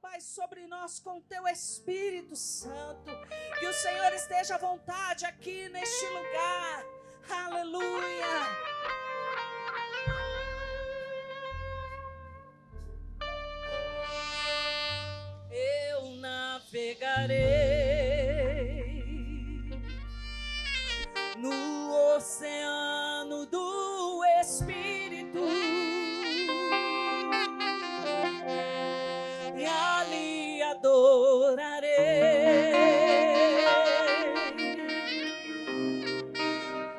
Pai, sobre nós com teu Espírito Santo. Que o Senhor esteja à vontade aqui neste lugar. Aleluia. Eu navegarei no oceano do Espírito e ali adorarei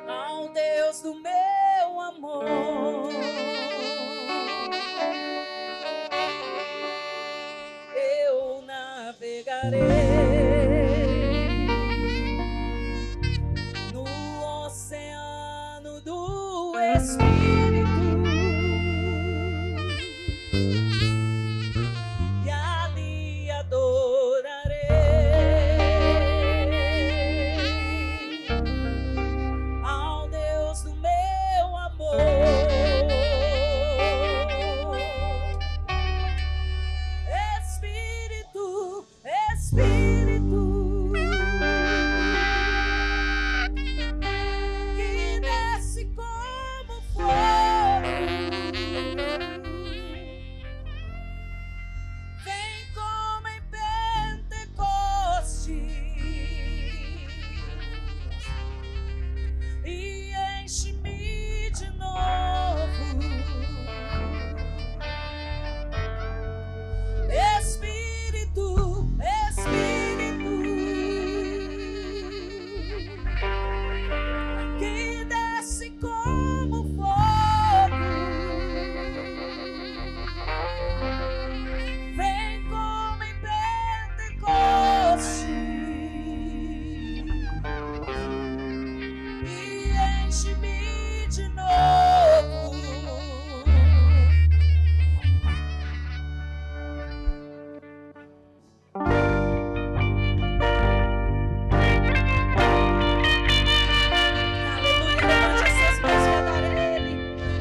ao Deus do meu amor. Eu navegarei no oceano do Espírito e ali adorarei ao Deus do meu amor. Espírito, Espírito, que desce como fogo, vem como em Pentecoste e enche-me de novo. Espírito, Espírito, que desce como fogo, vem como em Pentecoste e enche-me de novo. Aleluia, levante as suas mãos e adore Ele,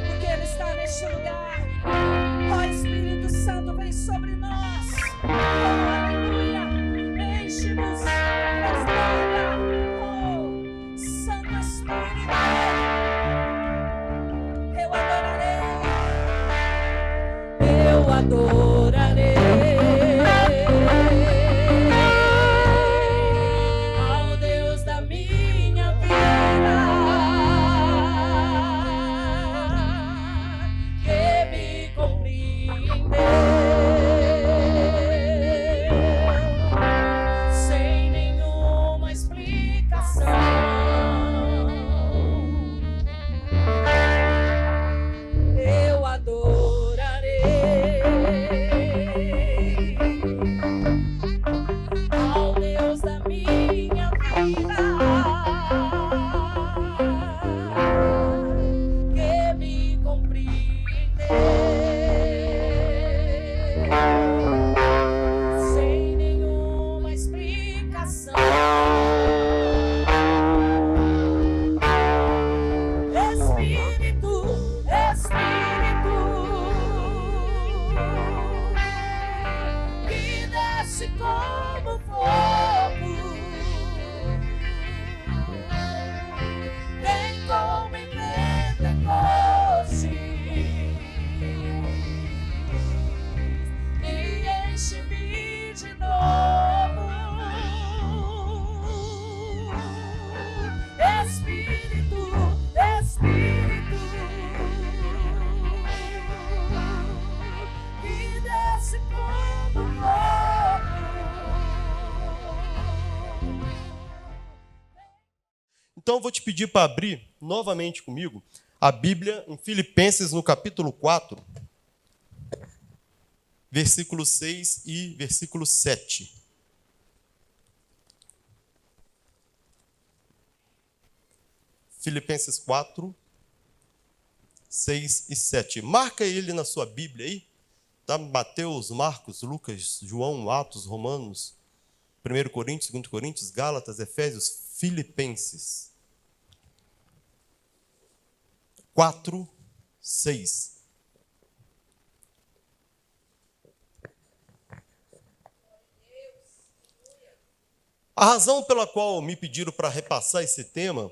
porque Ele está neste lugar. Ó Espírito Santo, vem sobre nós. Oh, aleluia, enche-nos, transborda. Oh, Santo Espírito, eu adorarei ao Deus da minha vida, que me compreendeu sem nenhuma explicação. Eu adorarei ao Deus da minha vida, que me compreendeu sem nenhuma explicação. Espírito, Espírito, que desce como fogo, vem como em Pentecoste e enche-me de novo. Espírito, Espírito, que desce como fogo. Então eu vou te pedir para abrir novamente comigo a Bíblia em Filipenses no capítulo 4, versículo 6 e versículo 7. Filipenses 4, 6 e 7. Marca ele na sua Bíblia aí. Tá? Mateus, Marcos, Lucas, João, Atos, Romanos, 1 Coríntios, 2 Coríntios, Gálatas, Efésios, Filipenses 4, 6. A razão pela qual me pediram para repassar esse tema,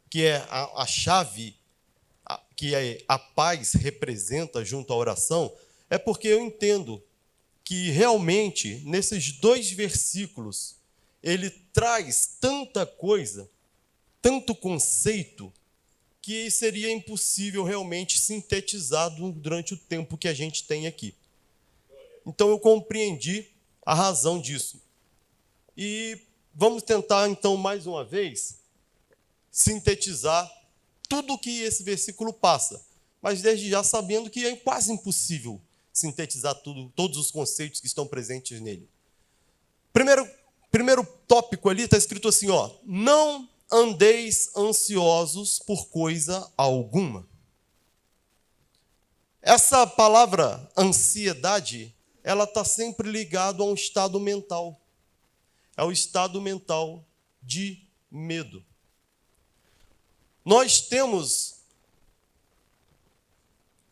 que é a chave que a paz representa junto à oração, é porque eu entendo que realmente, nesses 2 versículos, ele traz tanta coisa, tanto conceito, que seria impossível realmente sintetizar durante o tempo que a gente tem aqui. Então eu compreendi a razão disso. E vamos tentar, então, mais uma vez, sintetizar tudo o que esse versículo passa, mas desde já sabendo que é quase impossível sintetizar todos os conceitos que estão presentes nele. Primeiro tópico ali está escrito assim, ó: não andeis ansiosos por coisa alguma. Essa palavra ansiedade, ela está sempre ligada a um estado mental. É o estado mental de medo. Nós temos,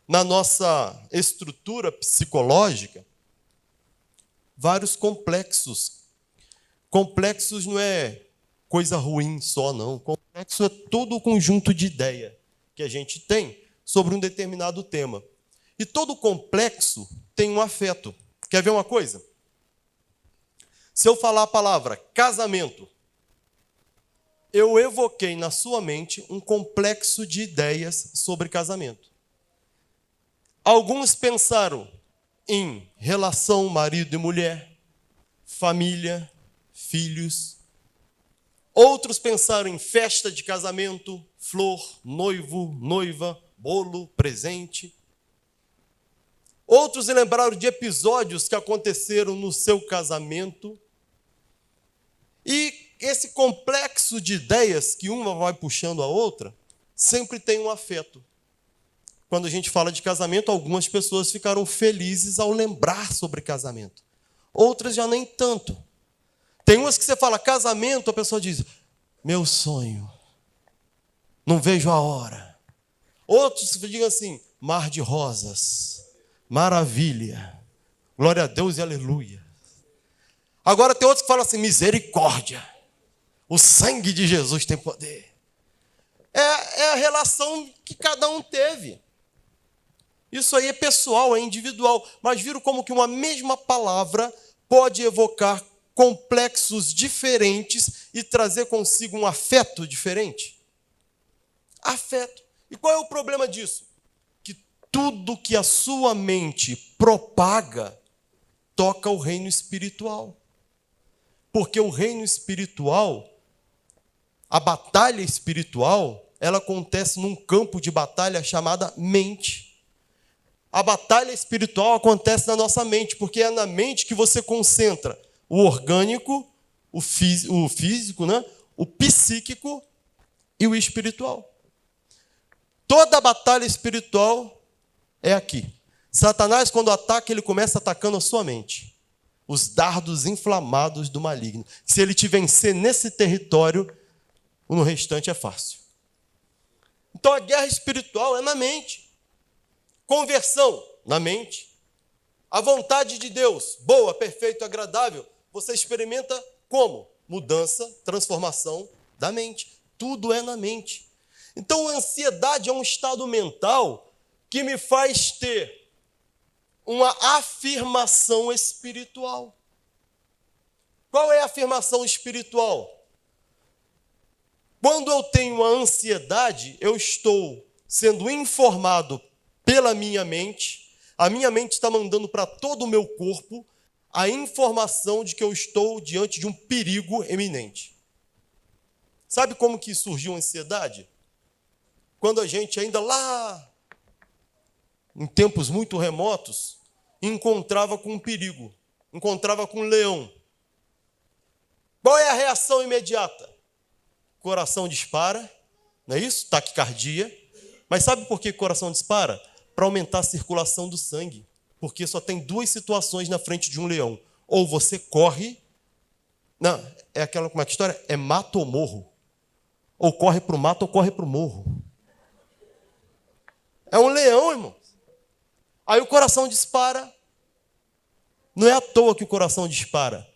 na nossa estrutura psicológica, vários complexos. Complexos não é coisa ruim só, não. Complexo é todo o conjunto de ideia que a gente tem sobre um determinado tema. E todo complexo tem um afeto. Quer ver uma coisa? Se eu falar a palavra casamento, eu evoquei na sua mente um complexo de ideias sobre casamento. Alguns pensaram em relação marido e mulher, família, filhos. Outros pensaram em festa de casamento, flor, noivo, noiva, bolo, presente. Outros lembraram de episódios que aconteceram no seu casamento. E esse complexo de ideias, que uma vai puxando a outra, sempre tem um afeto. Quando a gente fala de casamento, algumas pessoas ficaram felizes ao lembrar sobre casamento. Outras já nem tanto. Tem umas que você fala casamento, a pessoa diz, meu sonho, não vejo a hora. Outros dizem assim, mar de rosas, maravilha, glória a Deus e aleluia. Agora tem outros que falam assim, misericórdia, o sangue de Jesus tem poder. É a relação que cada um teve. Isso aí é pessoal, é individual. Mas viram como que uma mesma palavra pode evocar complexos diferentes e trazer consigo um afeto diferente? Afeto. E qual é o problema disso? Que tudo que a sua mente propaga toca o reino espiritual. Porque o reino espiritual, a batalha espiritual, ela acontece num campo de batalha chamada mente. A batalha espiritual acontece na nossa mente, porque é na mente que você concentra o orgânico, o físico, né? O psíquico e o espiritual. Toda a batalha espiritual é aqui. Satanás, quando ataca, ele começa atacando a sua mente. Os dardos inflamados do maligno. Se ele te vencer nesse território, no restante é fácil. Então a guerra espiritual é na mente. Conversão, na mente. A vontade de Deus, boa, perfeita, agradável, você experimenta como? Mudança, transformação da mente. Tudo é na mente. Então a ansiedade é um estado mental que me faz ter uma afirmação espiritual. Qual é a afirmação espiritual? Quando eu tenho a ansiedade, eu estou sendo informado pela minha mente, a minha mente está mandando para todo o meu corpo a informação de que eu estou diante de um perigo eminente. Sabe como que surgiu a ansiedade? Quando a gente ainda lá, em tempos muito remotos, encontrava com um perigo, encontrava com um leão. Qual é a reação imediata? O coração dispara, não é isso? Taquicardia. Mas sabe por que o coração dispara? Para aumentar a circulação do sangue. Porque só tem 2 situações na frente de um leão. Ou você corre, não, é aquela, como é que a história? É mato ou morro. Ou corre para o mato ou corre para o morro. É um leão, irmão. Aí o coração dispara. Não é à toa que o coração dispara.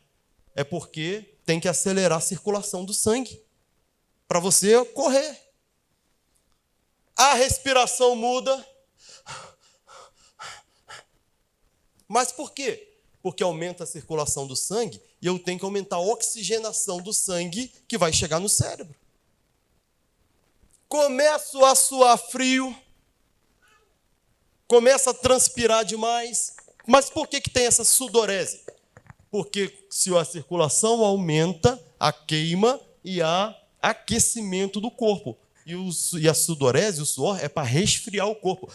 É porque tem que acelerar a circulação do sangue para você correr. A respiração muda. Mas por quê? Porque aumenta a circulação do sangue e eu tenho que aumentar a oxigenação do sangue que vai chegar no cérebro. Começo a suar frio, começa a transpirar demais. Mas por que tem essa sudorese? Porque se a circulação aumenta, a queima e há aquecimento do corpo. E a sudorese, o suor, é para resfriar o corpo.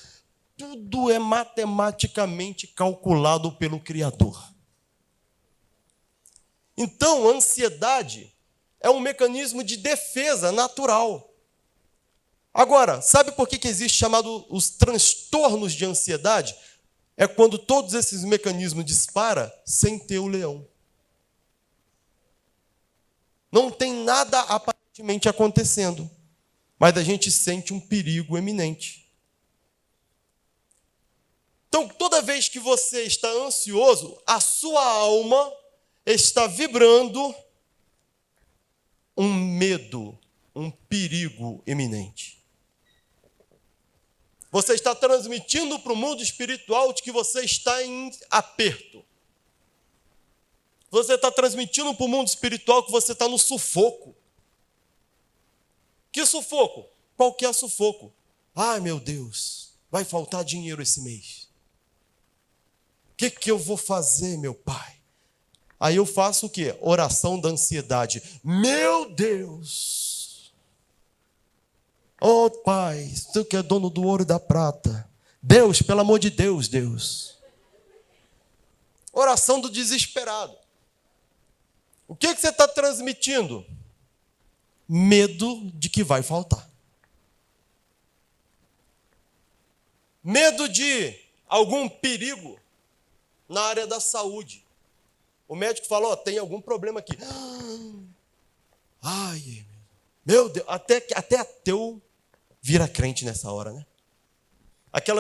Tudo é matematicamente calculado pelo Criador. Então, a ansiedade é um mecanismo de defesa natural. Agora, sabe por que existe chamado os transtornos de ansiedade? É quando todos esses mecanismos disparam sem ter o leão. Não tem nada aparentemente acontecendo, mas a gente sente um perigo eminente. Então, toda vez que você está ansioso, a sua alma está vibrando um medo, um perigo iminente. Você está transmitindo para o mundo espiritual de que você está em aperto. Você está transmitindo para o mundo espiritual que você está no sufoco. Que sufoco? Qualquer sufoco. Ai, meu Deus, vai faltar dinheiro esse mês. O que eu vou fazer, meu pai? Aí eu faço o quê? Oração da ansiedade. Meu Deus! Oh, Pai, tu que é dono do ouro e da prata. Deus, pelo amor de Deus, Deus. Oração do desesperado. O que você está transmitindo? Medo de que vai faltar. Medo de algum perigo na área da saúde. O médico falou, tem algum problema aqui. Ai, meu Deus, até ateu vira crente nessa hora, né?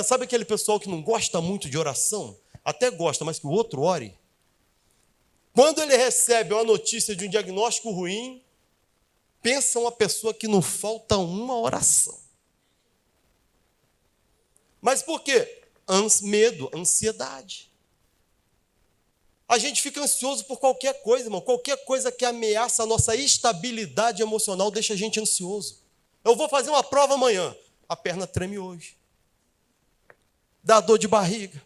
Sabe aquele pessoal que não gosta muito de oração? Até gosta, mas que o outro ore. Quando ele recebe uma notícia de um diagnóstico ruim, pensa uma pessoa que não falta uma oração. Mas por quê? Medo, ansiedade. A gente fica ansioso por qualquer coisa, irmão. Qualquer coisa que ameaça a nossa estabilidade emocional deixa a gente ansioso. Eu vou fazer uma prova amanhã. A perna treme hoje. Dá dor de barriga.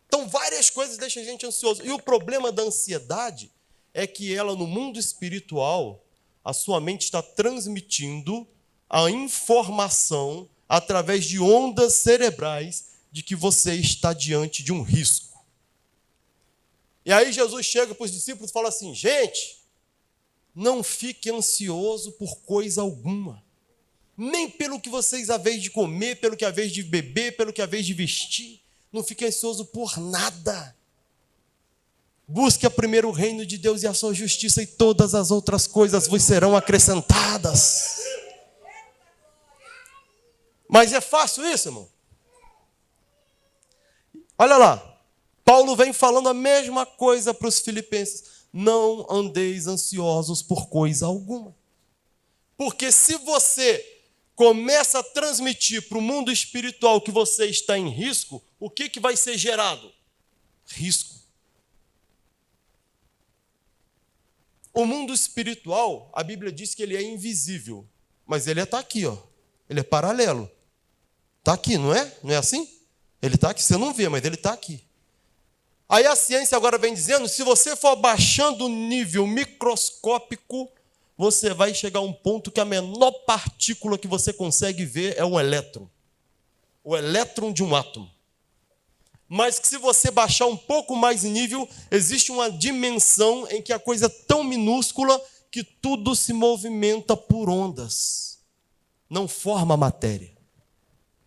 Então, várias coisas deixam a gente ansioso. E o problema da ansiedade é que ela, no mundo espiritual, a sua mente está transmitindo a informação através de ondas cerebrais de que você está diante de um risco. E aí Jesus chega para os discípulos e fala assim, gente, não fique ansioso por coisa alguma. Nem pelo que vocês havem de comer, pelo que havem de beber, pelo que havem de vestir. Não fique ansioso por nada. Busque primeiro o reino de Deus e a sua justiça, e todas as outras coisas vos serão acrescentadas. Mas é fácil isso, irmão? Olha lá. Paulo vem falando a mesma coisa para os filipenses. Não andeis ansiosos por coisa alguma. Porque se você começa a transmitir para o mundo espiritual que você está em risco, o que vai ser gerado? Risco. O mundo espiritual, a Bíblia diz que ele é invisível, mas ele está aqui, ó. Ele é paralelo. Está aqui, não é? Não é assim? Ele está aqui, você não vê, mas ele está aqui. Aí a ciência agora vem dizendo, se você for abaixando o nível microscópico, você vai chegar a um ponto que a menor partícula que você consegue ver é um elétron. O elétron de um átomo. Mas que se você baixar um pouco mais em nível, existe uma dimensão em que a coisa é tão minúscula que tudo se movimenta por ondas. Não forma matéria.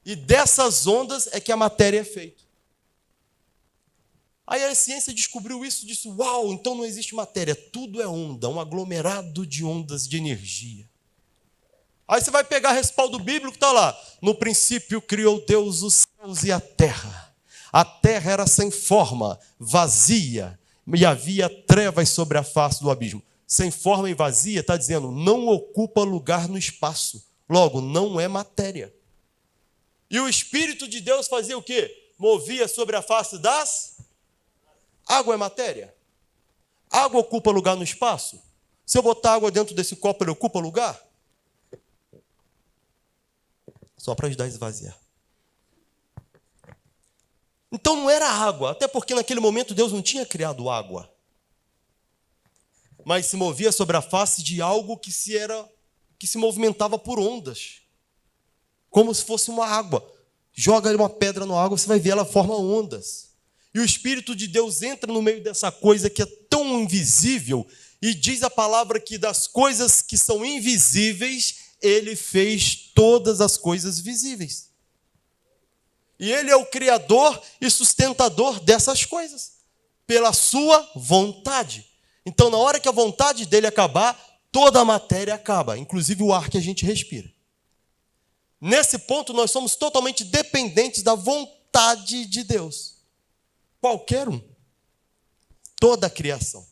E dessas ondas é que a matéria é feita. Aí a ciência descobriu isso e disse, uau, então não existe matéria, tudo é onda, um aglomerado de ondas de energia. Aí você vai pegar respaldo bíblico, está lá, no princípio criou Deus os céus e a terra. A terra era sem forma, vazia, e havia trevas sobre a face do abismo. Sem forma e vazia, está dizendo, não ocupa lugar no espaço. Logo, não é matéria. E o Espírito de Deus fazia o quê? Movia sobre a face das... Água é matéria? Água ocupa lugar no espaço? Se eu botar água dentro desse copo, ele ocupa lugar? Só para ajudar a esvaziar. Então não era água, até porque naquele momento Deus não tinha criado água. Mas se movia sobre a face de algo que se movimentava por ondas. Como se fosse uma água. Joga uma pedra na água, você vai ver, ela forma ondas. E o Espírito de Deus entra no meio dessa coisa que é tão invisível e diz a palavra que das coisas que são invisíveis, Ele fez todas as coisas visíveis. E Ele é o criador e sustentador dessas coisas, pela sua vontade. Então, na hora que a vontade dele acabar, toda a matéria acaba, inclusive o ar que a gente respira. Nesse ponto, nós somos totalmente dependentes da vontade de Deus. Qualquer um. Toda a criação.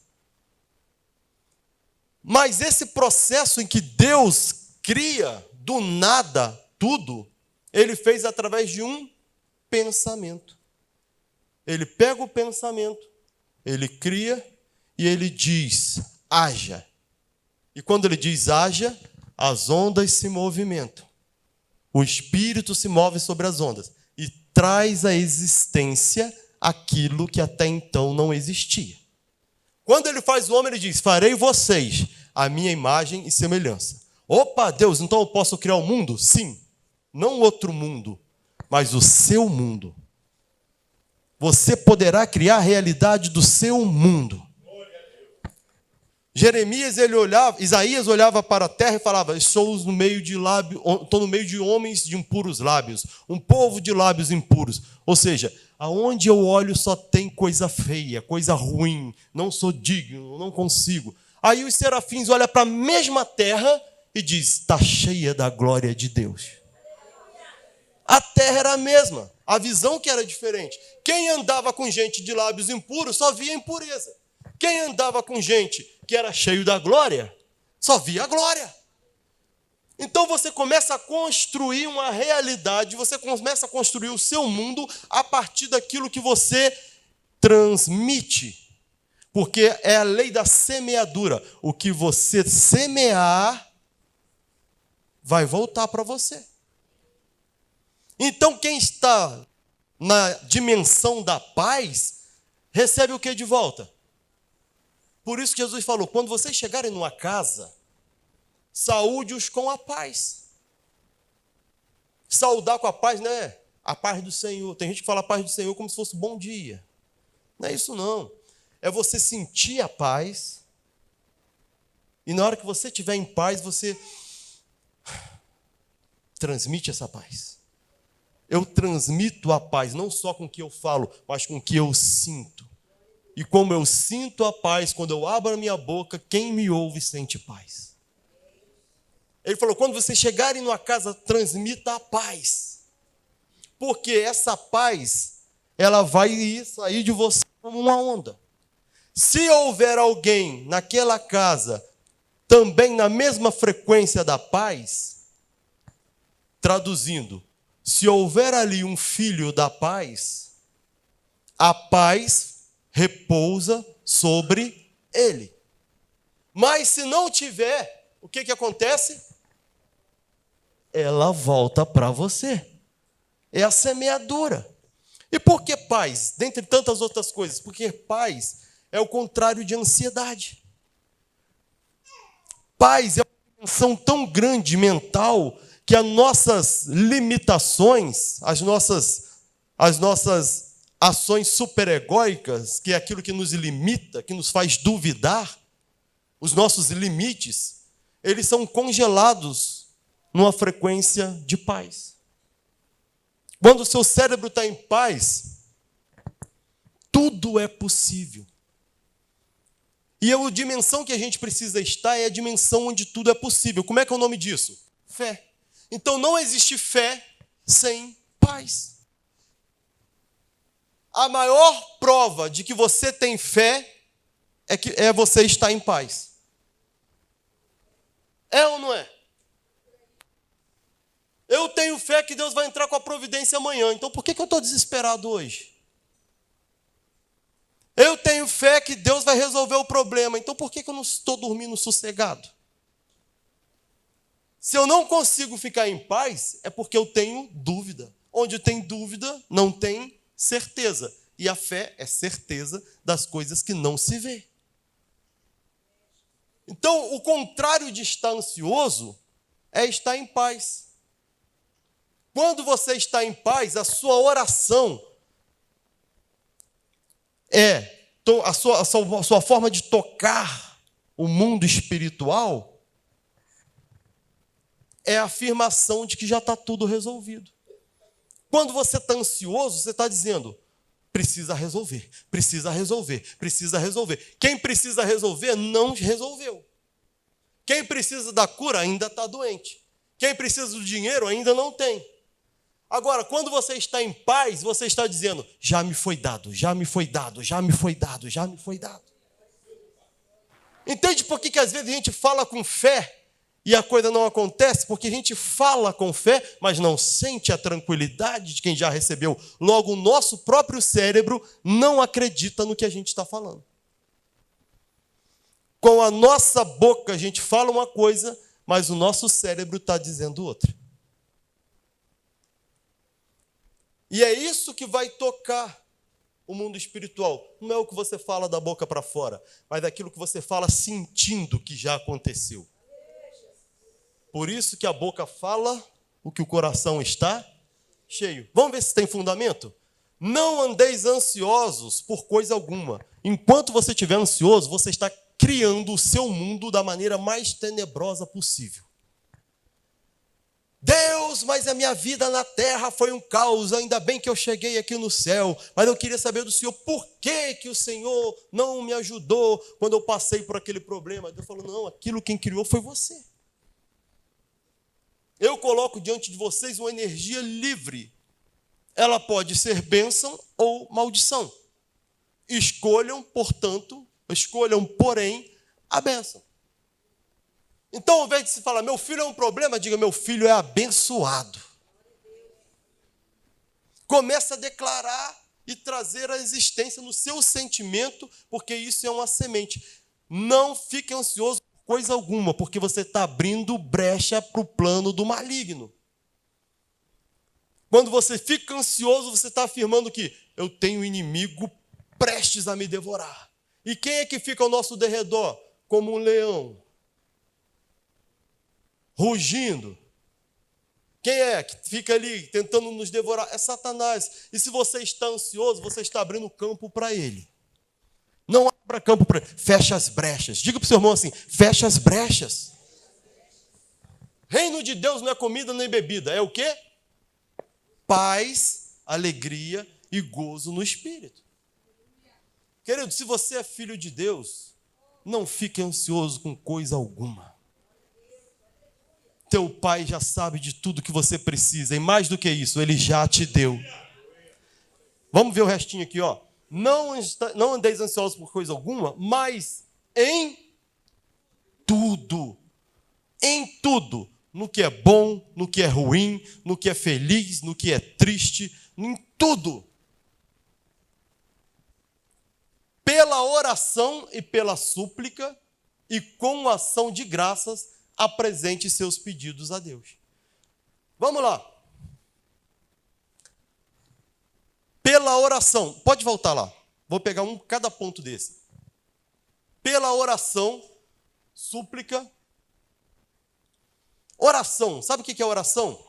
Mas esse processo em que Deus cria do nada tudo, Ele fez através de um pensamento. Ele pega o pensamento, Ele cria e Ele diz, haja. E quando Ele diz haja, as ondas se movimentam. O Espírito se move sobre as ondas e traz à existência aquilo que até então não existia. Quando Ele faz o homem, Ele diz, farei vocês a minha imagem e semelhança. Opa, Deus, então eu posso criar um mundo? Sim. Não outro mundo, mas o seu mundo. Você poderá criar a realidade do seu mundo. Isaías olhava para a terra e falava, estou no meio de homens de impuros lábios, um povo de lábios impuros. Ou seja, aonde eu olho só tem coisa feia, coisa ruim, não sou digno, não consigo. Aí os serafins olham para a mesma terra e diz, está cheia da glória de Deus. A terra era a mesma, a visão que era diferente. Quem andava com gente de lábios impuros só via impureza. Quem andava com gente que era cheio da glória, só via a glória. Então você começa a construir uma realidade, você começa a construir o seu mundo a partir daquilo que você transmite. Porque é a lei da semeadura. O que você semear vai voltar para você. Então quem está na dimensão da paz, recebe o que de volta? Por isso que Jesus falou, quando vocês chegarem numa casa, saúde-os com a paz. Saudar com a paz não é a paz do Senhor. Tem gente que fala a paz do Senhor como se fosse bom dia. Não é isso não. É você sentir a paz. E na hora que você estiver em paz, você transmite essa paz. Eu transmito a paz, não só com o que eu falo, mas com o que eu sinto. E como eu sinto a paz, quando eu abro a minha boca, quem me ouve sente paz. Ele falou, quando vocês chegarem numa casa, transmita a paz. Porque essa paz, ela vai sair de você como uma onda. Se houver alguém naquela casa, também na mesma frequência da paz, traduzindo, se houver ali um filho da paz, a paz repousa sobre ele. Mas se não tiver, o que acontece? Ela volta para você. É a semeadura. E por que paz? Dentre tantas outras coisas. Porque paz é o contrário de ansiedade. Paz é uma dimensão tão grande mental que as nossas limitações, as nossas ações superegóicas, que é aquilo que nos limita, que nos faz duvidar, os nossos limites, eles são congelados numa frequência de paz. Quando o seu cérebro está em paz, tudo é possível. E a dimensão que a gente precisa estar é a dimensão onde tudo é possível. Como é que é o nome disso? Fé. Então não existe fé sem paz. A maior prova de que você tem fé é você estar em paz. É ou não é? Eu tenho fé que Deus vai entrar com a providência amanhã, então por que eu estou desesperado hoje? Eu tenho fé que Deus vai resolver o problema, então por que eu não estou dormindo sossegado? Se eu não consigo ficar em paz, é porque eu tenho dúvida. Onde tem dúvida, não tem certeza. E a fé é certeza das coisas que não se vê. Então, o contrário de estar ansioso é estar em paz. Quando você está em paz, a sua oração a sua forma de tocar o mundo espiritual é a afirmação de que já está tudo resolvido. Quando você está ansioso, você está dizendo, precisa resolver, precisa resolver, precisa resolver. Quem precisa resolver não resolveu. Quem precisa da cura ainda está doente. Quem precisa do dinheiro ainda não tem. Agora, quando você está em paz, você está dizendo, já me foi dado, já me foi dado, já me foi dado, já me foi dado. Entende por que às vezes a gente fala com fé e a coisa não acontece? Porque a gente fala com fé, mas não sente a tranquilidade de quem já recebeu. Logo, o nosso próprio cérebro não acredita no que a gente está falando. Com a nossa boca a gente fala uma coisa, mas o nosso cérebro está dizendo outra. E é isso que vai tocar o mundo espiritual. Não é o que você fala da boca para fora, mas aquilo que você fala sentindo que já aconteceu. Por isso que a boca fala o que o coração está cheio. Vamos ver se tem fundamento? Não andeis ansiosos por coisa alguma. Enquanto você estiver ansioso, você está criando o seu mundo da maneira mais tenebrosa possível. Deus, mas a minha vida na terra foi um caos, ainda bem que eu cheguei aqui no céu, mas eu queria saber do Senhor, por que o Senhor não me ajudou quando eu passei por aquele problema? Deus falou, não, aquilo quem criou foi você. Eu coloco diante de vocês uma energia livre. Ela pode ser bênção ou maldição. Escolham, porém, a bênção. Então, ao invés de se falar, meu filho é um problema, diga, meu filho é abençoado. Começa a declarar e trazer a existência no seu sentimento, porque isso é uma semente. Não fique ansioso por coisa alguma, porque você está abrindo brecha para o plano do maligno. Quando você fica ansioso, você está afirmando que eu tenho um inimigo prestes a me devorar. E quem é que fica ao nosso derredor? Como um leão. Rugindo. Quem é que fica ali tentando nos devorar? É Satanás. E se você está ansioso, você está abrindo campo para ele. Não abra campo para ele. Fecha as brechas. Diga para o seu irmão assim, fecha as brechas. Reino de Deus não é comida nem bebida. É o quê? Paz, alegria e gozo no Espírito. Querido, se você é filho de Deus, não fique ansioso com coisa alguma. Teu pai já sabe de tudo que você precisa. E mais do que isso, ele já te deu. Vamos ver o restinho aqui, ó. Não andeis ansiosos por coisa alguma, mas em tudo. Em tudo. No que é bom, no que é ruim, no que é feliz, no que é triste, em tudo. Pela oração e pela súplica, e com ação de graças, apresente seus pedidos a Deus. Vamos lá. Pela oração. Pode voltar lá. Vou pegar cada ponto desse. Pela oração, súplica. Oração. Sabe o que é oração?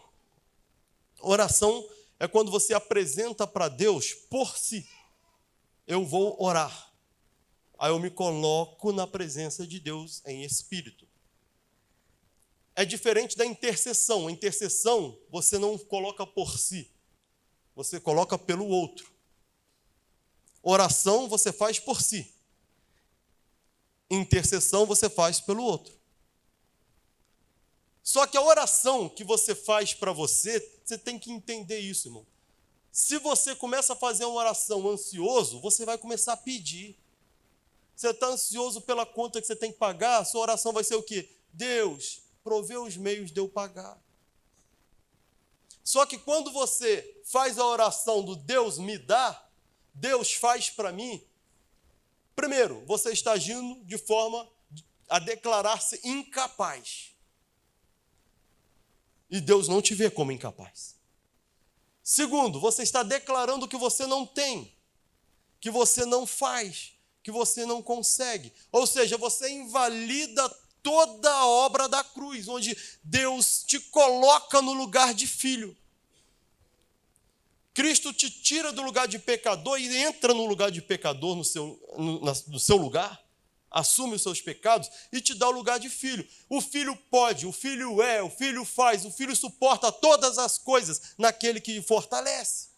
Oração é quando você apresenta para Deus por si. Eu vou orar. Aí eu me coloco na presença de Deus em espírito. É diferente da intercessão. A intercessão, você não coloca por si. Você coloca pelo outro. Oração, você faz por si. Intercessão, você faz pelo outro. Só que a oração que você faz para você, você tem que entender isso, irmão. Se você começa a fazer uma oração ansioso, você vai começar a pedir. Você está ansioso pela conta que você tem que pagar, sua oração vai ser o quê? Deus, provê os meios de eu pagar. Só que quando você faz a oração do Deus me dá, Deus faz para mim, primeiro, você está agindo de forma a declarar-se incapaz. E Deus não te vê como incapaz. Segundo, você está declarando que você não tem, que você não faz, que você não consegue. Ou seja, você invalida toda a obra da cruz, onde Deus te coloca no lugar de filho. Cristo te tira do lugar de pecador e entra no lugar de pecador no seu lugar, assume os seus pecados e te dá o lugar de filho. O filho pode, o filho é, o filho faz, o filho suporta todas as coisas naquele que fortalece.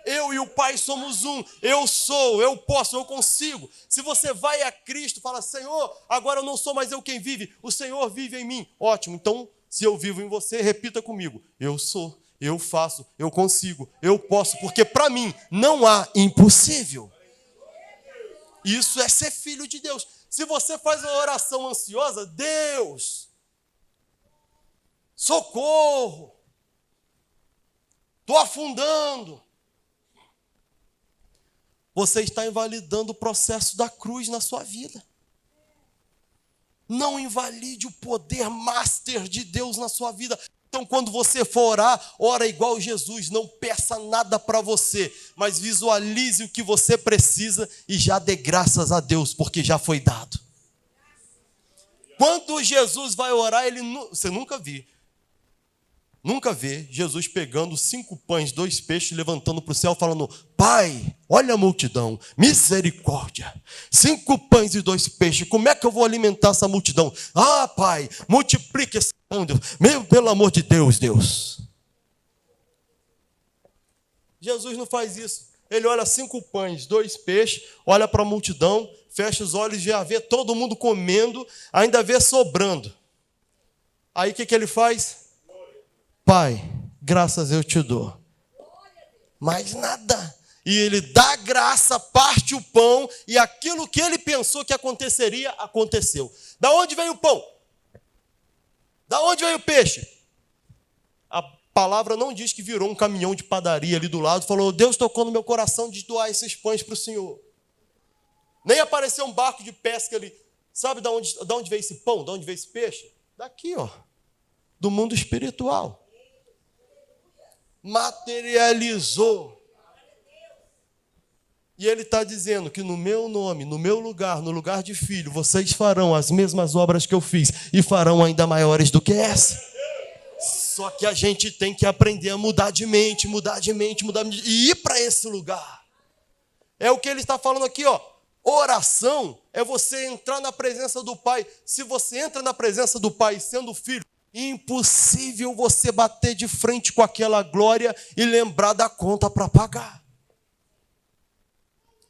Eu e o Pai somos um, eu sou, eu posso, eu consigo. Se você vai a Cristo e fala, Senhor, agora não sou mais eu quem vive, o Senhor vive em mim. Ótimo, então se eu vivo em você, repita comigo, eu sou. Eu faço, eu consigo, eu posso, porque para mim não há impossível. Isso é ser filho de Deus. Se você faz uma oração ansiosa, Deus, socorro, estou afundando. Você está invalidando o processo da cruz na sua vida. Não invalide o poder master de Deus na sua vida. Então, quando você for orar, ora igual Jesus, não peça nada para você, mas visualize o que você precisa e já dê graças a Deus, porque já foi dado. Quando Jesus vai orar, você nunca vê Jesus pegando 5 pães, 2 peixes, levantando para o céu, falando, Pai, olha a multidão, misericórdia, 5 pães e 2 peixes, como é que eu vou alimentar essa multidão? Ah, Pai, multiplique esse pão, pelo amor de Deus, Deus. Jesus não faz isso. Ele olha 5 pães, 2 peixes, olha para a multidão, fecha os olhos, já vê todo mundo comendo, ainda vê sobrando. Aí o que ele faz? Pai, graças eu te dou. Mais nada. E ele dá graça, parte o pão, e aquilo que ele pensou que aconteceria, aconteceu. Da onde veio o pão? Da onde veio o peixe? A palavra não diz que virou um caminhão de padaria ali do lado, falou, Deus tocou no meu coração de doar esses pães para o Senhor. Nem apareceu um barco de pesca ali. Sabe de onde veio esse pão? De onde veio esse peixe? Daqui, ó. Do mundo espiritual. Materializou. E ele está dizendo que no meu nome, no meu lugar, no lugar de filho, vocês farão as mesmas obras que eu fiz e farão ainda maiores do que essa. Só que a gente tem que aprender a mudar de mente e ir para esse lugar. É o que ele está falando aqui, ó. Oração é você entrar na presença do Pai. Se você entra na presença do Pai sendo filho, impossível você bater de frente com aquela glória e lembrar da conta para pagar.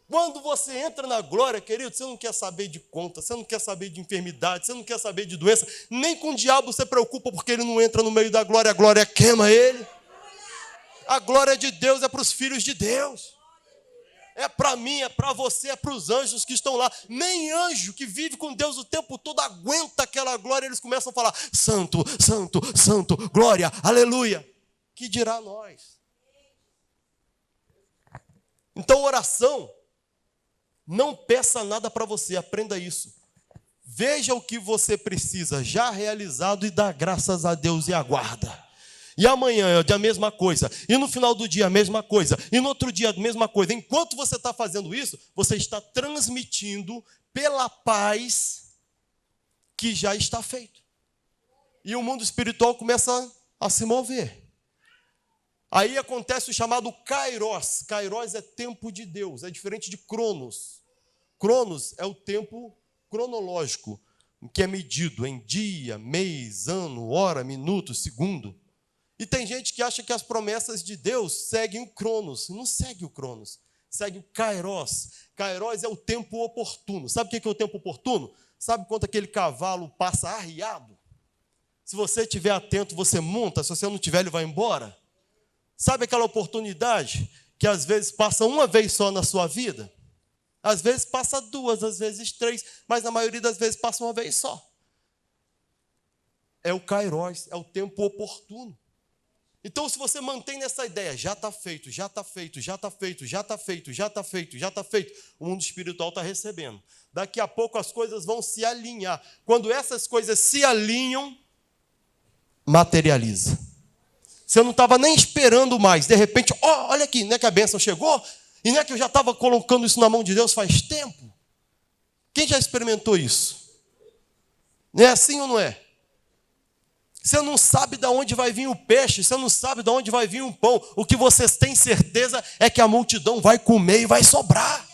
Quando você entra na glória, querido, você não quer saber de conta, você não quer saber de enfermidade, você não quer saber de doença, nem com o diabo você preocupa porque ele não entra no meio da glória, a glória queima ele. A glória de Deus é para os filhos de Deus. É para mim, é para você, é para os anjos que estão lá. Nem anjo que vive com Deus o tempo todo aguenta aquela glória. Eles começam a falar, santo, santo, santo, glória, aleluia. Que dirá nós? Então, oração, não peça nada para você, aprenda isso. Veja o que você precisa já realizado e dá graças a Deus e aguarda. E amanhã é a mesma coisa. E no final do dia a mesma coisa. E no outro dia a mesma coisa. Enquanto você está fazendo isso, você está transmitindo pela paz que já está feito. E o mundo espiritual começa a se mover. Aí acontece o chamado Kairos. Kairos é tempo de Deus. É diferente de Cronos. Cronos é o tempo cronológico, que é medido em dia, mês, ano, hora, minuto, segundo. E tem gente que acha que as promessas de Deus seguem o Cronos. Não segue o Cronos, segue o Kairos. Kairos é o tempo oportuno. Sabe o que é o tempo oportuno? Sabe quando aquele cavalo passa arriado? Se você estiver atento, você monta. Se você não estiver, ele vai embora. Sabe aquela oportunidade que às vezes passa uma vez só na sua vida? Às vezes passa 2, às vezes 3, mas na maioria das vezes passa uma vez só. É o kairos, é o tempo oportuno. Então, se você mantém nessa ideia, já está feito, já está feito, já está feito, já está feito, já está feito, já está feito, o mundo espiritual está recebendo. Daqui a pouco as coisas vão se alinhar. Quando essas coisas se alinham, materializa. Você não estava nem esperando mais. De repente, olha aqui, não é que a bênção chegou? E não é que eu já estava colocando isso na mão de Deus faz tempo? Quem já experimentou isso? Não é assim ou não é? Você não sabe de onde vai vir o peixe, você não sabe de onde vai vir o pão. O que vocês têm certeza é que a multidão vai comer e vai sobrar.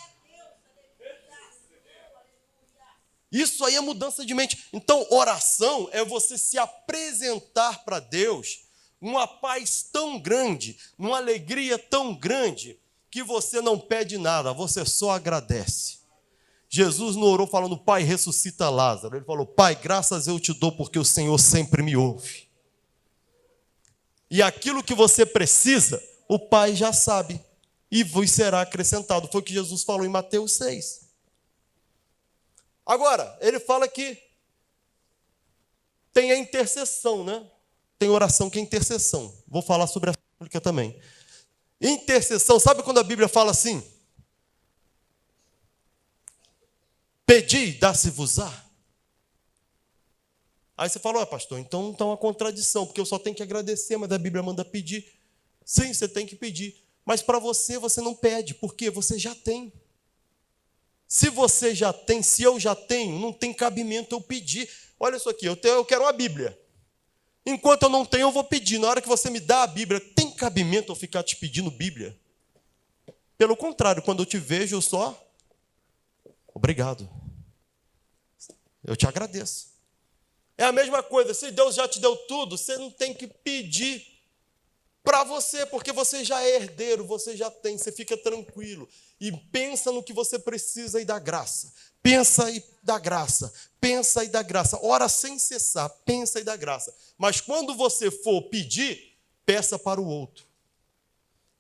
Isso aí é mudança de mente. Então, oração é você se apresentar para Deus uma paz tão grande, uma alegria tão grande, que você não pede nada, você só agradece. Jesus não orou falando, Pai, ressuscita Lázaro. Ele falou, Pai, graças eu te dou porque o Senhor sempre me ouve. E aquilo que você precisa, o Pai já sabe. E vos será acrescentado. Foi o que Jesus falou em Mateus 6. Agora, ele fala que tem a intercessão, né? Tem oração que é intercessão. Vou falar sobre a súplica também. Intercessão, sabe quando a Bíblia fala assim? Pedi, dá-se-vos-á. Aí você fala, pastor, então não está uma contradição, porque eu só tenho que agradecer, mas a Bíblia manda pedir. Sim, você tem que pedir. Mas para você não pede, porque você já tem. Se você já tem, se eu já tenho, não tem cabimento eu pedir. Olha isso aqui, eu quero uma Bíblia. Enquanto eu não tenho, eu vou pedir. Na hora que você me dá a Bíblia, tem cabimento eu ficar te pedindo Bíblia? Pelo contrário, quando eu te vejo, eu só... Obrigado. Eu te agradeço. É a mesma coisa, se Deus já te deu tudo, você não tem que pedir para você, porque você já é herdeiro, você já tem, você fica tranquilo. E pensa no que você precisa e dá graça. Pensa e dá graça. Pensa e dá graça. Ora sem cessar, pensa e dá graça. Mas quando você for pedir, peça para o outro.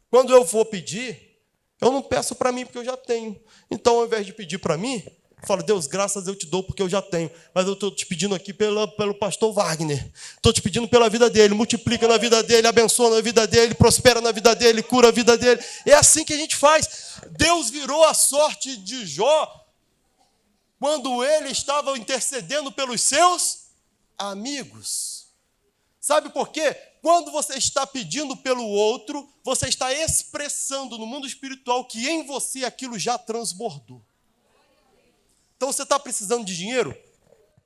Quando eu for pedir, eu não peço para mim porque eu já tenho. Então, ao invés de pedir para mim, eu falo, Deus, graças eu te dou porque eu já tenho. Mas eu estou te pedindo aqui pelo pastor Wagner. Estou te pedindo pela vida dele. Multiplica na vida dele, abençoa na vida dele, prospera na vida dele, cura a vida dele. É assim que a gente faz. Deus virou a sorte de Jó quando ele estava intercedendo pelos seus amigos. Sabe por quê? Quando você está pedindo pelo outro, você está expressando no mundo espiritual que em você aquilo já transbordou. Então você está precisando de dinheiro?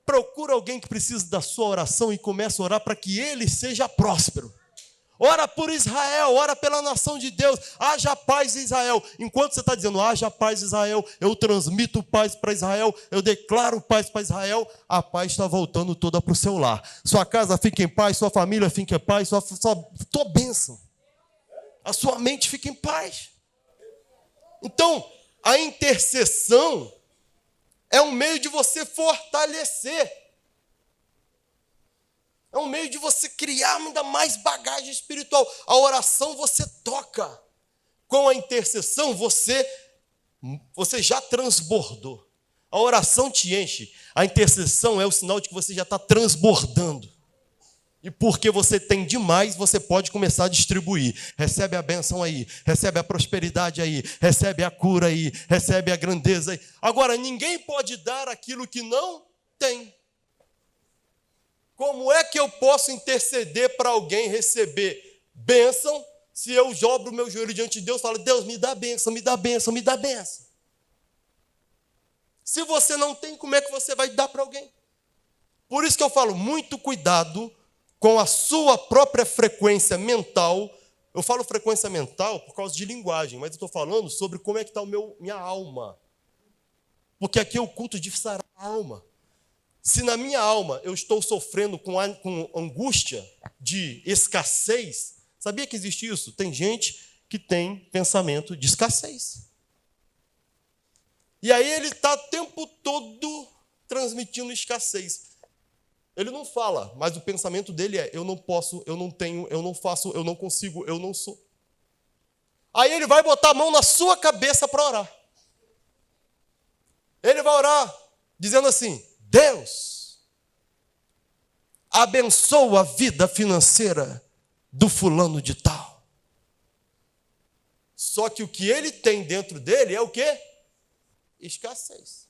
Procura alguém que precisa da sua oração e comece a orar para que ele seja próspero. Ora por Israel, ora pela nação de Deus. Haja paz em Israel. Enquanto você está dizendo, haja paz em Israel, eu transmito paz para Israel, eu declaro paz para Israel, a paz está voltando toda para o seu lar. Sua casa fica em paz, sua família fica em paz, sua bênção. A sua mente fica em paz. Então, a intercessão é um meio de você fortalecer. É um meio de você criar ainda mais bagagem espiritual. A oração você toca. Com a intercessão você já transbordou. A oração te enche. A intercessão é o sinal de que você já está transbordando. E porque você tem demais, você pode começar a distribuir. Recebe a bênção aí, recebe a prosperidade aí, recebe a cura aí, recebe a grandeza aí. Agora, ninguém pode dar aquilo que não tem. Como é que eu posso interceder para alguém receber bênção se eu dobro o meu joelho diante de Deus e falo, Deus, me dá bênção, me dá bênção, me dá bênção? Se você não tem, como é que você vai dar para alguém? Por isso que eu falo, muito cuidado com a sua própria frequência mental. Eu falo frequência mental por causa de linguagem, mas eu estou falando sobre como é que está minha alma. Porque aqui é o culto de sarar a alma. Se na minha alma eu estou sofrendo com angústia de escassez, sabia que existe isso? Tem gente que tem pensamento de escassez. E aí ele está o tempo todo transmitindo escassez. Ele não fala, mas o pensamento dele é, eu não posso, eu não tenho, eu não faço, eu não consigo, eu não sou. Aí ele vai botar a mão na sua cabeça para orar. vai orar dizendo assim: Deus, abençoa a vida financeira do fulano de tal. Só que o que ele tem dentro dele é o quê? Escassez.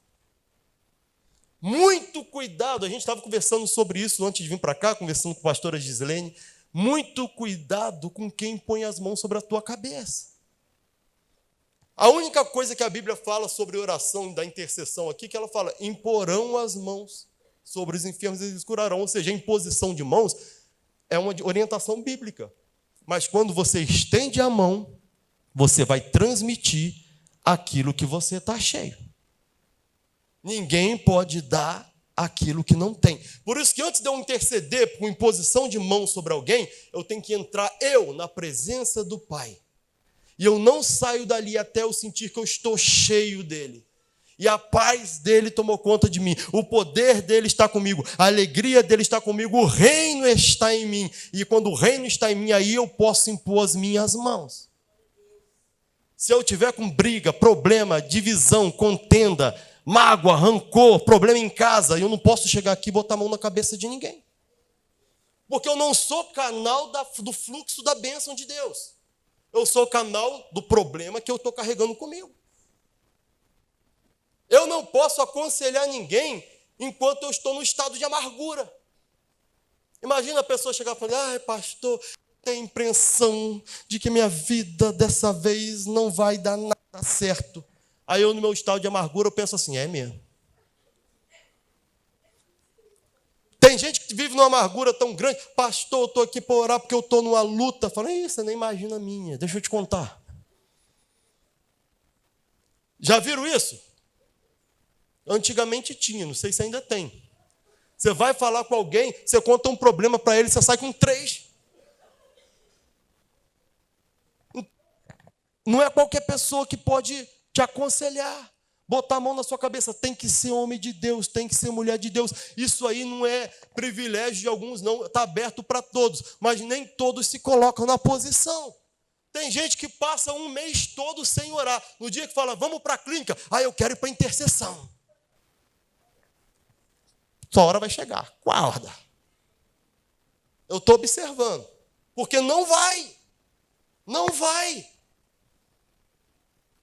Muito cuidado, a gente estava conversando sobre isso antes de vir para cá, conversando com a pastora Gislene. Muito cuidado com quem põe as mãos sobre a tua cabeça. A única coisa que a Bíblia fala sobre oração da intercessão aqui, que ela fala, imporão as mãos sobre os enfermos e eles curarão. Ou seja, a imposição de mãos é uma orientação bíblica. Mas quando você estende a mão, você vai transmitir aquilo que você está cheio. Ninguém pode dar aquilo que não tem. Por isso que antes de eu interceder com imposição de mão sobre alguém, eu tenho que entrar na presença do Pai. E eu não saio dali até eu sentir que eu estou cheio dele. E a paz dele tomou conta de mim. O poder dele está comigo. A alegria dele está comigo. O reino está em mim. E quando o reino está em mim, aí eu posso impor as minhas mãos. Se eu tiver com briga, problema, divisão, contenda, mágoa, rancor, problema em casa, eu não posso chegar aqui e botar a mão na cabeça de ninguém. Porque eu não sou canal do fluxo da bênção de Deus. Eu sou canal do problema que eu estou carregando comigo. Eu não posso aconselhar ninguém enquanto eu estou no estado de amargura. Imagina a pessoa chegar e falar: pastor, tenho a impressão de que minha vida dessa vez não vai dar nada certo. Aí eu, no meu estado de amargura, eu penso assim: é mesmo. Tem gente que vive numa amargura tão grande. Pastor, eu estou aqui para orar porque eu estou numa luta. Fala, isso, você nem imagina a minha. Deixa eu te contar. Já viram isso? Antigamente tinha, não sei se ainda tem. Você vai falar com alguém, você conta um problema para ele, você sai com 3. Não é qualquer pessoa que pode te aconselhar, botar a mão na sua cabeça. Tem que ser homem de Deus, tem que ser mulher de Deus. Isso aí não é privilégio de alguns, não. Está aberto para todos, mas nem todos se colocam na posição. Tem gente que passa um mês todo sem orar. No dia que fala, vamos para a clínica, eu quero ir para a intercessão. Sua hora vai chegar, guarda. Eu estou observando, porque não vai. Não vai.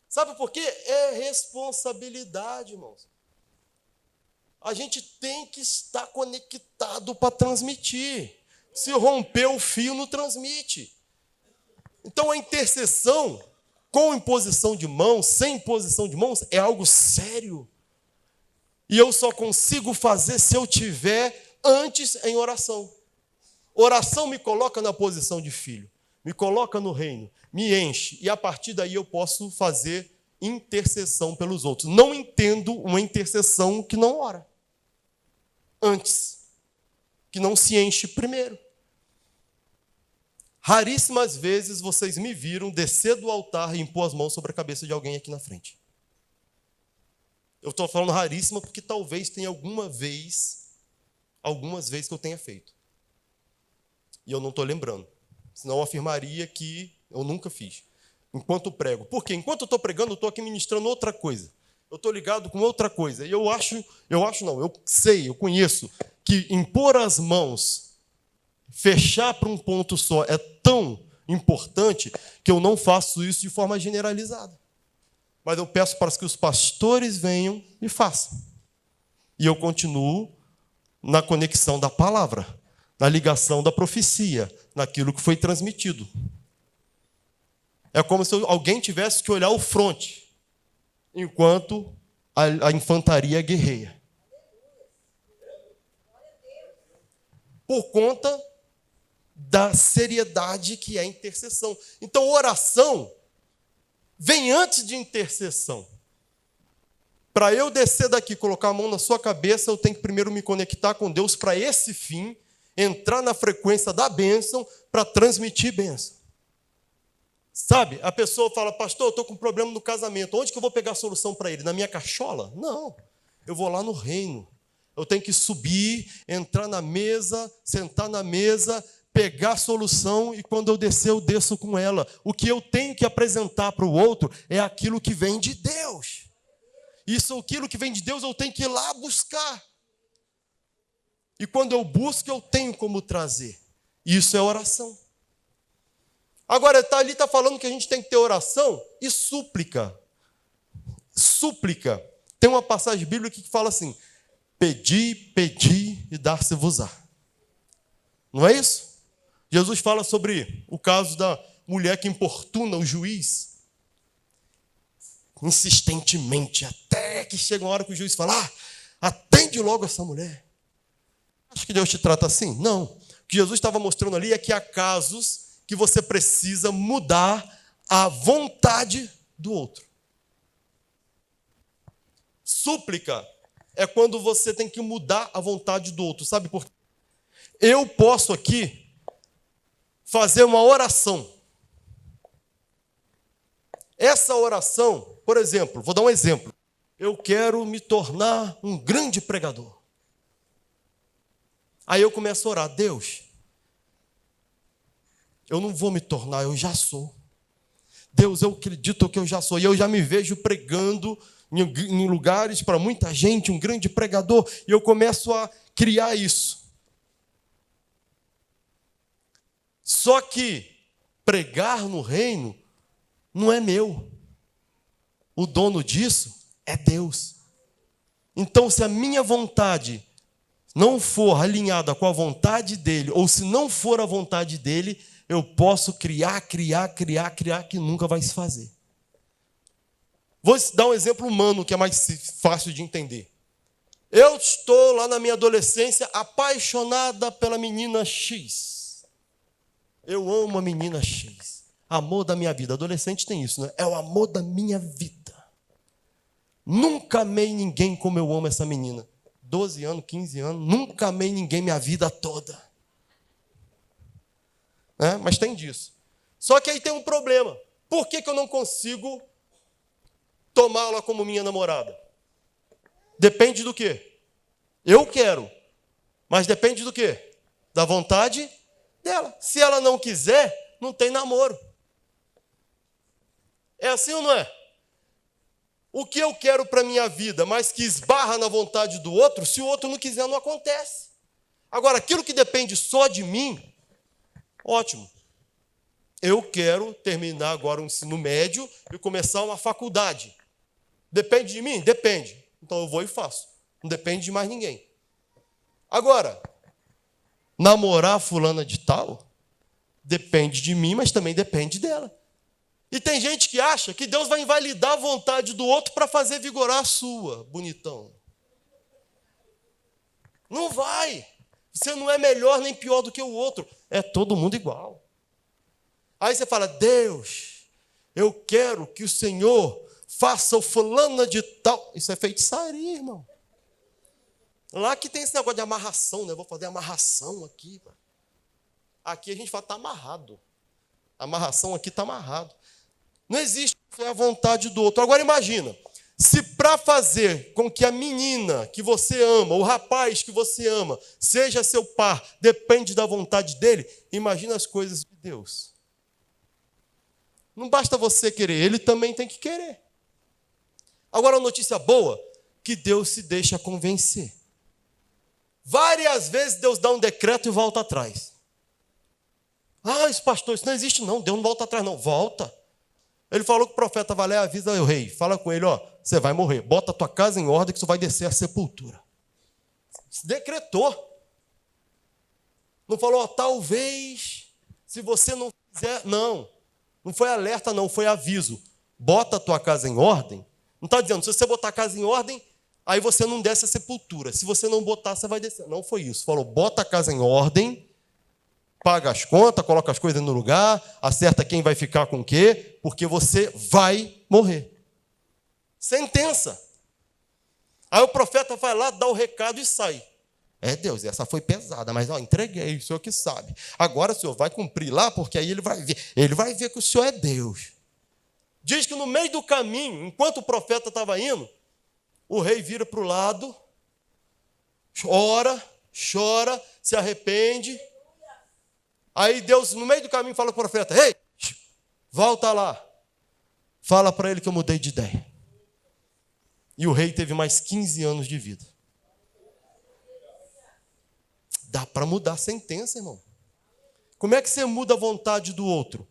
Sabe por quê? É responsabilidade, irmãos. A gente tem que estar conectado para transmitir. Se romper o fio, não transmite. Então, a intercessão, com imposição de mãos, sem imposição de mãos, é algo sério. E eu só consigo fazer se eu tiver antes em oração. Oração me coloca na posição de filho. Me coloca no reino, me enche, e a partir daí eu posso fazer intercessão pelos outros. Não entendo uma intercessão que não ora antes, que não se enche primeiro. Raríssimas vezes vocês me viram descer do altar e impor as mãos sobre a cabeça de alguém aqui na frente. Eu estou falando raríssima porque talvez tenha algumas vezes que eu tenha feito. E eu não estou lembrando. Senão eu afirmaria que eu nunca fiz. Enquanto prego. Por quê? Enquanto eu estou pregando, eu estou aqui ministrando outra coisa. Eu estou ligado com outra coisa. E eu sei, eu conheço que impor as mãos, fechar para um ponto só, é tão importante que eu não faço isso de forma generalizada. Mas eu peço para que os pastores venham e façam. E eu continuo na conexão da palavra, na ligação da profecia, naquilo que foi transmitido. É como se alguém tivesse que olhar o fronte, enquanto a infantaria guerreia. Por conta da seriedade que é a intercessão. Então, oração vem antes de intercessão. Para eu descer daqui, colocar a mão na sua cabeça, eu tenho que primeiro me conectar com Deus para esse fim, entrar na frequência da bênção para transmitir bênção. Sabe, a pessoa fala, pastor, eu estou com um problema no casamento. Onde que eu vou pegar a solução para ele? Na minha cachola? Não, eu vou lá no reino. Eu tenho que subir, entrar na mesa, sentar na mesa, pegar a solução e quando eu descer, eu desço com ela. O que eu tenho que apresentar para o outro é aquilo que vem de Deus. Isso, aquilo que vem de Deus, eu tenho que ir lá buscar. E quando eu busco, eu tenho como trazer. Isso é oração. Agora, ali está falando que a gente tem que ter oração e súplica. Súplica. Tem uma passagem bíblica que fala assim: pedi, pedi e dar-se-vos-á. Não é isso? Jesus fala sobre o caso da mulher que importuna o juiz insistentemente, até que chega uma hora que o juiz fala: atende logo essa mulher. Acho que Deus te trata assim? Não. O que Jesus estava mostrando ali é que há casos que você precisa mudar a vontade do outro. Súplica é quando você tem que mudar a vontade do outro. Sabe por quê? Eu posso aqui fazer uma oração. Essa oração, por exemplo, vou dar um exemplo. Eu quero me tornar um grande pregador. Aí eu começo a orar: Deus, eu não vou me tornar, eu já sou. Deus, eu acredito que eu já sou. E eu já me vejo pregando em lugares para muita gente, um grande pregador. E eu começo a criar isso. Só que pregar no reino não é meu. O dono disso é Deus. Então, se a minha vontade não for alinhada com a vontade dele, ou se não for a vontade dele, eu posso criar, que nunca vai se fazer. Vou dar um exemplo humano que é mais fácil de entender. Eu estou lá na minha adolescência apaixonada pela menina X. Eu amo a menina X. Amor da minha vida. Adolescente tem isso, né? É o amor da minha vida. Nunca amei ninguém como eu amo essa menina. 12 anos, 15 anos, nunca amei ninguém minha vida toda. Mas tem disso. Só que aí tem um problema. Por que eu não consigo tomá-la como minha namorada? Depende do quê? Eu quero. Mas depende do quê? Da vontade dela. Se ela não quiser, não tem namoro. É assim ou não é? O que eu quero para a minha vida, mas que esbarra na vontade do outro, se o outro não quiser, não acontece. Agora, aquilo que depende só de mim, ótimo. Eu quero terminar agora o ensino médio e começar uma faculdade. Depende de mim? Depende. Então eu vou e faço. Não depende de mais ninguém. Agora, namorar a fulana de tal, depende de mim, mas também depende dela. E tem gente que acha que Deus vai invalidar a vontade do outro para fazer vigorar a sua, bonitão. Não vai. Você não é melhor nem pior do que o outro. É todo mundo igual. Aí você fala: Deus, eu quero que o Senhor faça o fulana de tal. Isso é feitiçaria, irmão. Lá que tem esse negócio de amarração, né? Vou fazer amarração aqui. Aqui a gente fala: está amarrado. A amarração aqui está amarrado. Não existe a vontade do outro. Agora imagina, se para fazer com que a menina que você ama, o rapaz que você ama, seja seu par, depende da vontade dele, imagina as coisas de Deus. Não basta você querer, ele também tem que querer. Agora a notícia boa, que Deus se deixa convencer. Várias vezes Deus dá um decreto e volta atrás. Esse pastor, isso não existe não, Deus não volta atrás não, volta. Ele falou que o profeta vai lá e avisa o rei. Fala com ele: você vai morrer. Bota a tua casa em ordem que você vai descer à sepultura. Se decretou. Não falou: talvez, se você não fizer. Não. Não foi alerta, não. Foi aviso. Bota a tua casa em ordem. Não está dizendo, se você botar a casa em ordem, aí você não desce à sepultura. Se você não botar, você vai descer. Não foi isso. Falou: bota a casa em ordem. Paga as contas, coloca as coisas no lugar, acerta quem vai ficar com o quê, porque você vai morrer. Sentença. Aí o profeta vai lá, dá o recado e sai. Deus, essa foi pesada, mas entreguei, o senhor que sabe. Agora o senhor vai cumprir lá, porque aí ele vai ver que o senhor é Deus. Diz que no meio do caminho, enquanto o profeta estava indo, o rei vira para o lado, chora, se arrepende. Aí Deus, no meio do caminho, fala para o profeta: ei, volta lá. Fala para ele que eu mudei de ideia. E o rei teve mais 15 anos de vida. Dá para mudar a sentença, irmão. Como é que você muda a vontade do outro?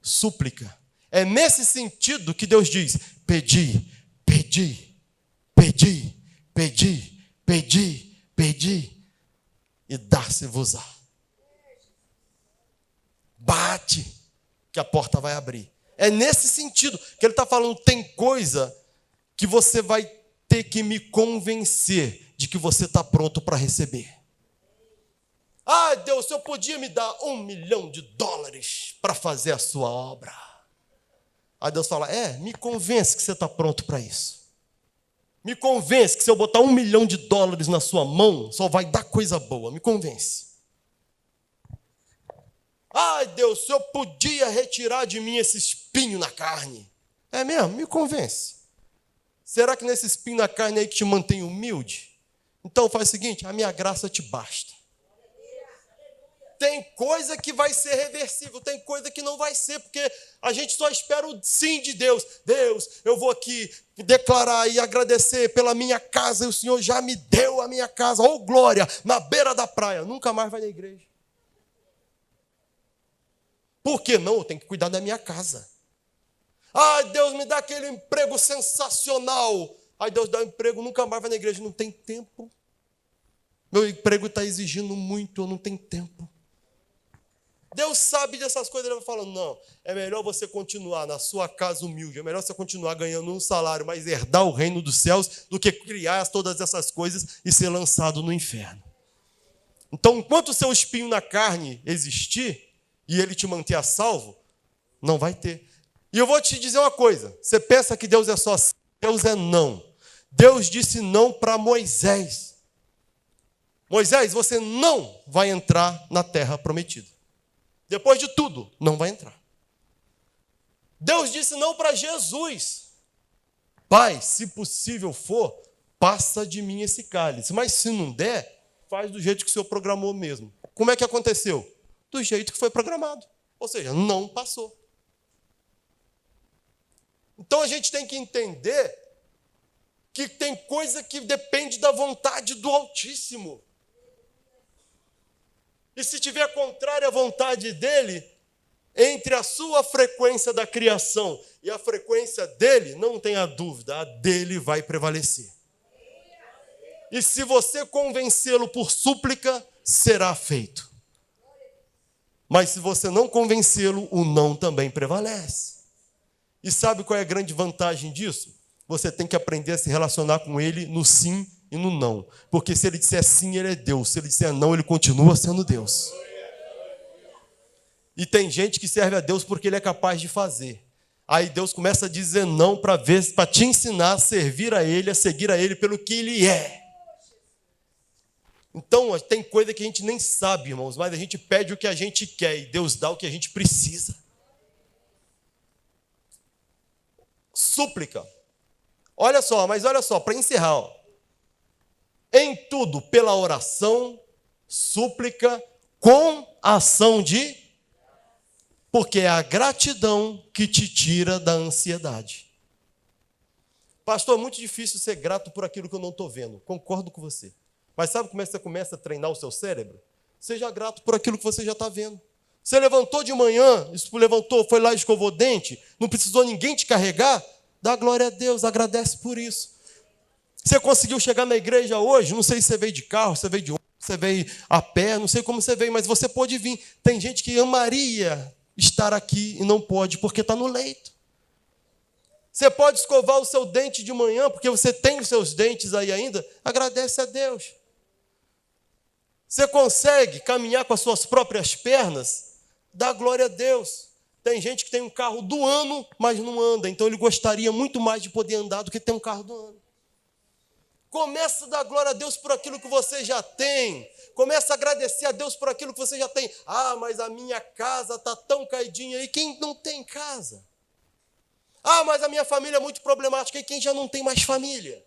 Súplica. É nesse sentido que Deus diz: pedi, pedi, pedi, pedi, pedi, pedi, e dá-se-vos-á. Bate, que a porta vai abrir. É nesse sentido que ele está falando. Tem coisa que você vai ter que me convencer de que você está pronto para receber. Ah, Deus, o Senhor podia me dar $1 milhão para fazer a sua obra. Aí Deus fala: me convence que você está pronto para isso. Me convence que se eu botar $1 milhão na sua mão, só vai dar coisa boa. Me convence. Ai, Deus, o Senhor podia retirar de mim esse espinho na carne. É mesmo? Me convence. Será que nesse espinho na carne aí que te mantém humilde? Então faz o seguinte: a minha graça te basta. Tem coisa que vai ser reversível, tem coisa que não vai ser, porque a gente só espera o sim de Deus. Deus, eu vou aqui declarar e agradecer pela minha casa, e o Senhor já me deu a minha casa. Oh, glória, na beira da praia. Nunca mais vai na igreja. Por que não? Eu tenho que cuidar da minha casa. Ah, Deus me dá aquele emprego sensacional. Aí Deus dá um emprego, nunca mais vai na igreja. Não tem tempo. Meu emprego está exigindo muito, eu não tenho tempo. Deus sabe dessas coisas. Ele vai falando: não, é melhor você continuar na sua casa humilde, é melhor você continuar ganhando um salário, mas herdar o reino dos céus, do que criar todas essas coisas e ser lançado no inferno. Então, enquanto o seu espinho na carne existir, e ele te manter a salvo, não vai ter. E eu vou te dizer uma coisa: você pensa que Deus é só assim? Deus é não. Deus disse não para Moisés. Moisés, você não vai entrar na terra prometida. Depois de tudo, não vai entrar. Deus disse não para Jesus. Pai, se possível for, passa de mim esse cálice. Mas se não der, faz do jeito que o Senhor programou mesmo. Como é que aconteceu? Do jeito que foi programado. Ou seja, não passou. Então a gente tem que entender que tem coisa que depende da vontade do Altíssimo. E se tiver contrária à vontade dele, entre a sua frequência da criação e a frequência dele, não tenha dúvida, a dele vai prevalecer. E se você convencê-lo por súplica, será feito. Mas se você não convencê-lo, o não também prevalece. E sabe qual é a grande vantagem disso? Você tem que aprender a se relacionar com ele no sim e no não. Porque se ele disser sim, ele é Deus. Se ele disser não, ele continua sendo Deus. E tem gente que serve a Deus porque ele é capaz de fazer. Aí Deus começa a dizer não para te ensinar a servir a ele, a seguir a ele pelo que ele é. Então, tem coisa que a gente nem sabe, irmãos, mas a gente pede o que a gente quer e Deus dá o que a gente precisa. Súplica. Olha só, para encerrar, ó. Em tudo, pela oração, súplica, com ação de... Porque é a gratidão que te tira da ansiedade. Pastor, é muito difícil ser grato por aquilo que eu não estou vendo. Concordo com você. Mas sabe como é que você começa a treinar o seu cérebro? Seja grato por aquilo que você já está vendo. Você levantou de manhã, foi lá e escovou o dente, não precisou ninguém te carregar, dá glória a Deus, agradece por isso. Você conseguiu chegar na igreja hoje, não sei se você veio de carro, você veio de ônibus, você veio a pé, não sei como você veio, mas você pode vir. Tem gente que amaria estar aqui e não pode porque está no leito. Você pode escovar o seu dente de manhã, porque você tem os seus dentes aí ainda, agradece a Deus. Você consegue caminhar com as suas próprias pernas, dá glória a Deus. Tem gente que tem um carro do ano, mas não anda, então ele gostaria muito mais de poder andar do que ter um carro do ano. Começa a dar glória a Deus por aquilo que você já tem. Começa a agradecer a Deus por aquilo que você já tem. Ah, mas a minha casa está tão caidinha aí. Quem não tem casa? Ah, mas a minha família é muito problemática. E quem já não tem mais família?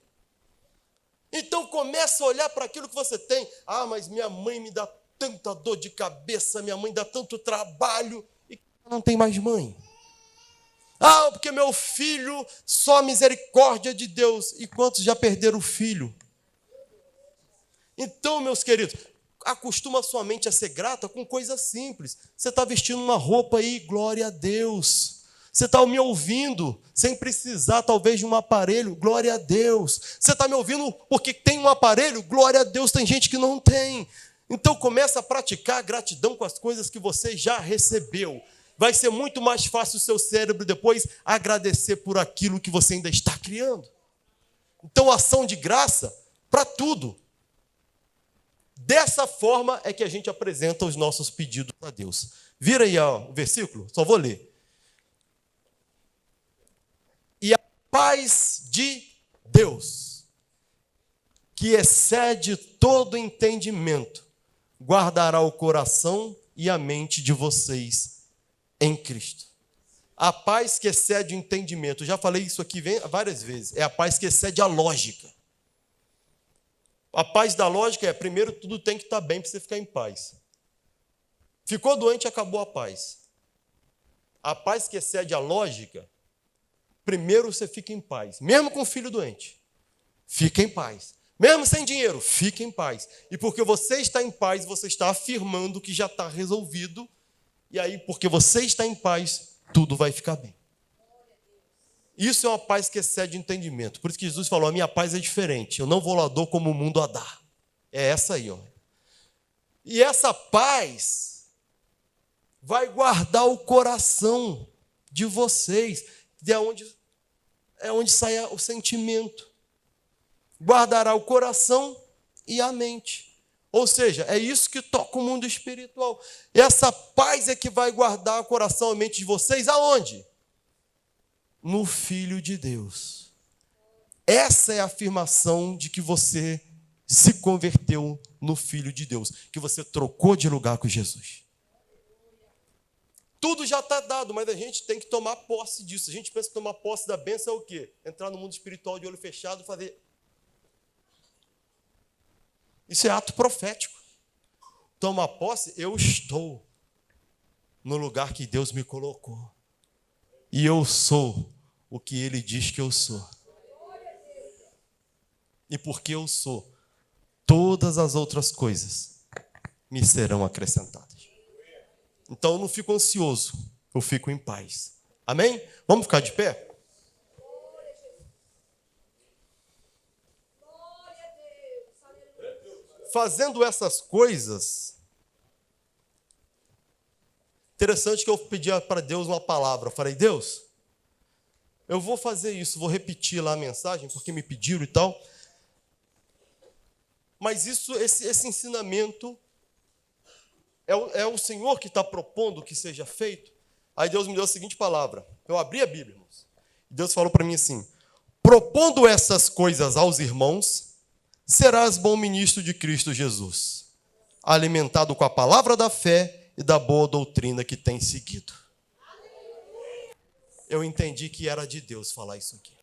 Então começa a olhar para aquilo que você tem. Ah, mas minha mãe me dá tanta dor de cabeça. Minha mãe dá tanto trabalho. E não tem mais mãe. Ah, porque meu filho, só a misericórdia de Deus. E quantos já perderam o filho? Então, meus queridos, acostuma sua mente a ser grata com coisas simples. Você está vestindo uma roupa aí, glória a Deus. Você está me ouvindo sem precisar, talvez, de um aparelho, glória a Deus. Você está me ouvindo porque tem um aparelho, glória a Deus, tem gente que não tem. Então, começa a praticar a gratidão com as coisas que você já recebeu. Vai ser muito mais fácil o seu cérebro depois agradecer por aquilo que você ainda está criando. Então, ação de graça para tudo. Dessa forma é que a gente apresenta os nossos pedidos a Deus. Vira aí o versículo, só vou ler. E a paz de Deus, que excede todo entendimento, guardará o coração e a mente de vocês em Cristo. A paz que excede o entendimento. Eu já falei isso aqui várias vezes. É a paz que excede a lógica. A paz da lógica é, primeiro, tudo tem que estar bem para você ficar em paz. Ficou doente, acabou a paz. A paz que excede a lógica, primeiro você fica em paz. Mesmo com o filho doente, fica em paz. Mesmo sem dinheiro, fica em paz. E porque você está em paz, você está afirmando que já está resolvido. E aí, porque você está em paz, tudo vai ficar bem. Isso é uma paz que excede entendimento. Por isso que Jesus falou, a minha paz é diferente. Eu não vou lá dou como o mundo a dá. É essa aí, ó. E essa paz vai guardar o coração de vocês. É onde sai o sentimento. Guardará o coração e a mente. Ou seja, é isso que toca o mundo espiritual. Essa paz é que vai guardar o coração e a mente de vocês aonde? No Filho de Deus. Essa é a afirmação de que você se converteu no Filho de Deus, que você trocou de lugar com Jesus. Tudo já está dado, mas a gente tem que tomar posse disso. A gente pensa que tomar posse da bênção é o quê? Entrar no mundo espiritual de olho fechado e fazer... Isso é ato profético. Toma posse, eu estou no lugar que Deus me colocou. E eu sou o que Ele diz que eu sou. E porque eu sou, todas as outras coisas me serão acrescentadas. Então eu não fico ansioso, eu fico em paz. Amém? Vamos ficar de pé? Fazendo essas coisas, interessante que eu pedi para Deus uma palavra. Eu falei, Deus, eu vou fazer isso, vou repetir lá a mensagem, porque me pediram e tal. Mas esse ensinamento é o Senhor que está propondo que seja feito. Aí Deus me deu a seguinte palavra. Eu abri a Bíblia, irmãos. Deus falou para mim assim, propondo essas coisas aos irmãos, serás bom ministro de Cristo Jesus, alimentado com a palavra da fé e da boa doutrina que tem seguido. Eu entendi que era de Deus falar isso aqui.